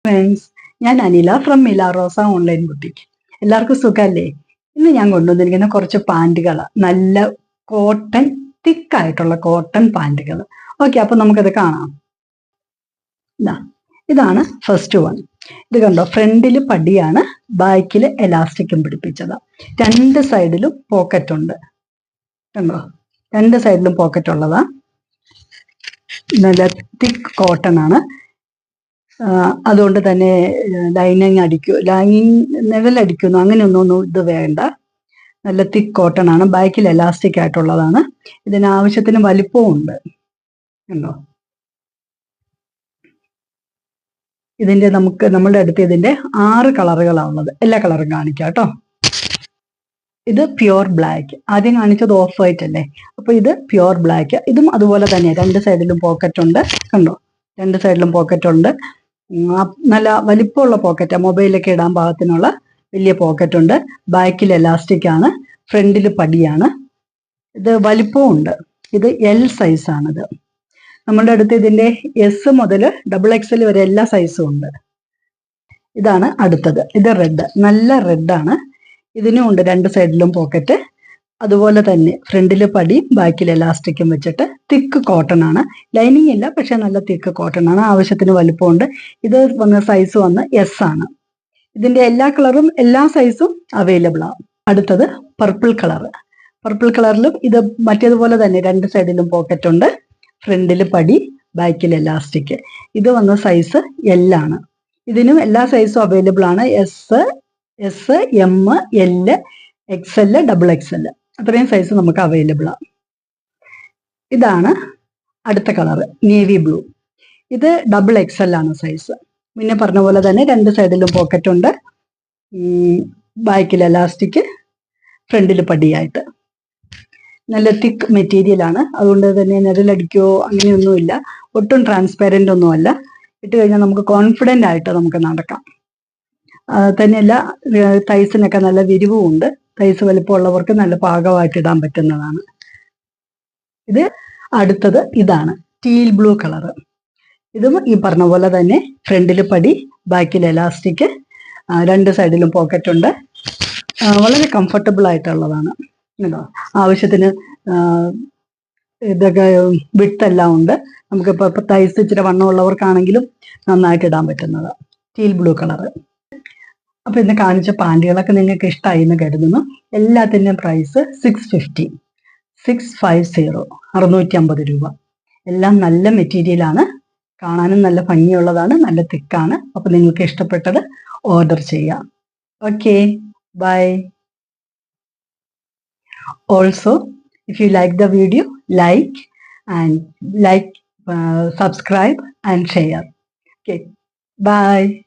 Friends, ഞാൻ Anila from Mila Rosa online boutique. എല്ലാവർക്കും സുഖമല്ലേ? ഇന്ന് ഞാൻ കൊണ്ടുവന്നിരിക്കുന്ന കുറച്ച് പാൻറ്റുകൾ, നല്ല കോട്ടൺ, തിക്കായിട്ടുള്ള കോട്ടൺ പാൻറ്റുകൾ. ഓക്കെ, അപ്പൊ നമുക്കത് കാണാം. ഇതാണ് ഫസ്റ്റ് വൺ. ഇത് കണ്ടോ, ഫ്രണ്ടിൽ പടിയാണ്, ബാക്കിൽ എലാസ്റ്റിക്കും പിടിപ്പിച്ചത്. രണ്ട് സൈഡിലും പോക്കറ്റ് ഉണ്ട്. കണ്ടോ, രണ്ട് സൈഡിലും പോക്കറ്റ് ഉള്ളതാ. നല്ല തിക്ക് കോട്ടൺ ആണ്. അതുകൊണ്ട് തന്നെ നിഴലടിക്കുന്നു അങ്ങനെയൊന്നും ഇത് വേണ്ട. നല്ല തിക്ക് കോട്ടൺ ആണ്. ബാക്കിൽ എലാസ്റ്റിക് ആയിട്ടുള്ളതാണ്. ഇതിന് ആവശ്യത്തിന് വലിപ്പവും ഉണ്ട്. കണ്ടോ, നമ്മളുടെ അടുത്ത് ഇതിന്റെ 6 കളറുകളാണ് ഉള്ളത്. എല്ലാ കളറും കാണിക്കാം കേട്ടോ. ഇത് പ്യുവർ ബ്ലാക്ക്. ആദ്യം കാണിച്ചത് ഓഫ് വൈറ്റ് അല്ലേ, അപ്പൊ ഇത് പ്യുവർ ബ്ലാക്ക്. ഇതും അതുപോലെ തന്നെ രണ്ട് സൈഡിലും പോക്കറ്റ് ഉണ്ട്. കണ്ടോ, രണ്ട് സൈഡിലും പോക്കറ്റ് ഉണ്ട്. നല്ല വലിപ്പമുള്ള പോക്കറ്റാണ്, മൊബൈലൊക്കെ ഇടാൻ പാകത്തിനുള്ള വലിയ പോക്കറ്റ് ഉണ്ട്. ബാക്കിൽ എലാസ്റ്റിക് ആണ്, ഫ്രണ്ടിൽ പടിയാണ്. ഇത് വലിപ്പവും ഉണ്ട്. ഇത് എൽ സൈസാണിത്. നമ്മളുടെ അടുത്ത് ഇതിന്റെ എസ് മുതൽ XXL വരെ എല്ലാ സൈസും ഉണ്ട്. ഇതാണ് അടുത്തത്. ഇത് റെഡ്, നല്ല റെഡാണ്. ഇതിനും ഉണ്ട് രണ്ട് സൈഡിലും പോക്കറ്റ്. അതുപോലെ തന്നെ ഫ്രണ്ടിൽ പടി, ബാക്കിൽ എലാസ്റ്റിക്കും വെച്ചിട്ട് തിക്ക് കോട്ടൺ ആണ്. ലൈനിങ് ഇല്ല, പക്ഷെ നല്ല തിക്ക് കോട്ടൺ ആണ്. ആവശ്യത്തിന് വലുപ്പമുണ്ട്. ഇത് സൈസ് വന്ന് എസ് ആണ്. ഇതിന്റെ എല്ലാ കളറും എല്ലാ സൈസും അവൈലബിൾ ആണ്. അടുത്തത് പർപ്പിൾ കളർ. പർപ്പിൾ കളറിലും ഇത് മറ്റേതുപോലെ തന്നെ രണ്ട് സൈഡിലും പോക്കറ്റ് ഉണ്ട്. ഫ്രണ്ടിൽ പടി, ബാക്കിൽ എലാസ്റ്റിക്. ഇത് വന്ന സൈസ് എൽ ആണ്. ഇതിനും എല്ലാ സൈസും അവൈലബിൾ ആണ്. S, M, L, XL, XXL അത്രയും സൈസ് നമുക്ക് അവൈലബിൾ ആണ്. ഇതാണ് അടുത്ത കളർ, നേവി ബ്ലൂ. ഇത് XXL ആണ് സൈസ്. പിന്നെ പറഞ്ഞ പോലെ തന്നെ രണ്ട് സൈഡിലും പോക്കറ്റ് ഉണ്ട്. ബാക്കിൽ എലാസ്റ്റിക്, ഫ്രണ്ടിൽ പടിയായിട്ട്. നല്ല തിക്ക് മെറ്റീരിയൽ ആണ്. അതുകൊണ്ട് തന്നെ നിഴലടിക്കോ അങ്ങനെയൊന്നുമില്ല. ഒട്ടും ട്രാൻസ്പാരന്റ് ഒന്നുമല്ല. ഇട്ട് കഴിഞ്ഞാൽ നമുക്ക് കോൺഫിഡന്റ് ആയിട്ട് നമുക്ക് നടക്കാം. തന്നെയല്ല, തൈസിനൊക്കെ നല്ല വിരിവും ഉണ്ട്. തൈസ് വലിപ്പമുള്ളവർക്ക് നല്ല പാകമായിട്ട് ഇടാൻ പറ്റുന്നതാണ്. ഇത് അടുത്തത് ഇതാണ് ടീൽ ബ്ലൂ കളർ. ഇതും ഈ പറഞ്ഞ പോലെ തന്നെ ഫ്രണ്ടിൽ പടി, ബാക്കിൽ എലാസ്റ്റിക്, രണ്ട് സൈഡിലും പോക്കറ്റ് ഉണ്ട്. വളരെ കംഫർട്ടബിൾ ആയിട്ടുള്ളതാണ്. കേട്ടോ, ആവശ്യത്തിന് ഇതൊക്കെ വിട്ടെല്ലാം ഉണ്ട്. നമുക്കിപ്പോൾ തൈസ് ഇച്ചിരി വണ്ണമുള്ളവർക്കാണെങ്കിലും നന്നായിട്ട് ഇടാൻ പറ്റുന്നത്. Teal blue colour. അപ്പൊ ഇന്ന് കാണിച്ച പാൻറ്റുകളൊക്കെ നിങ്ങൾക്ക് ഇഷ്ടമായി എന്ന് കരുതുന്നു. എല്ലാത്തിൻ്റെയും പ്രൈസ് 650 650 രൂപ. എല്ലാം നല്ല മെറ്റീരിയലാണ്, കാണാനും നല്ല ഭംഗിയുള്ളതാണ്, നല്ല തിക്കാണ്. അപ്പൊ നിങ്ങൾക്ക് ഇഷ്ടപ്പെട്ടത് ഓർഡർ ചെയ്യാം. Okay, bye. Also if you like the video, like, subscribe and share. Okay, bye.